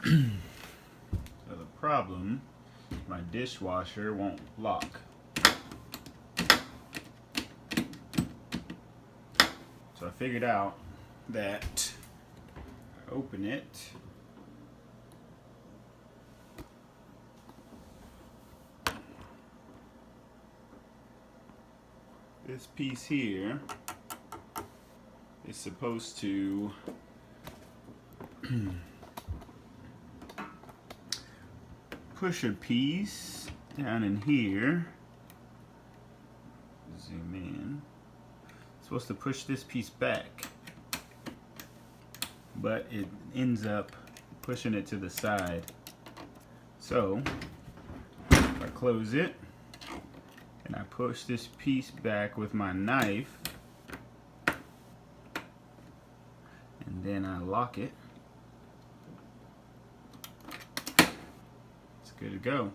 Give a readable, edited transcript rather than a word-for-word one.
So the problem, my dishwasher won't lock. So I figured out that I open it, this piece here is supposed to push a piece down in here. Zoom in. It's supposed to push this piece back, but it ends up pushing it to the side. So if I close it and I push this piece back with my knife, and then I lock it, it's good to go.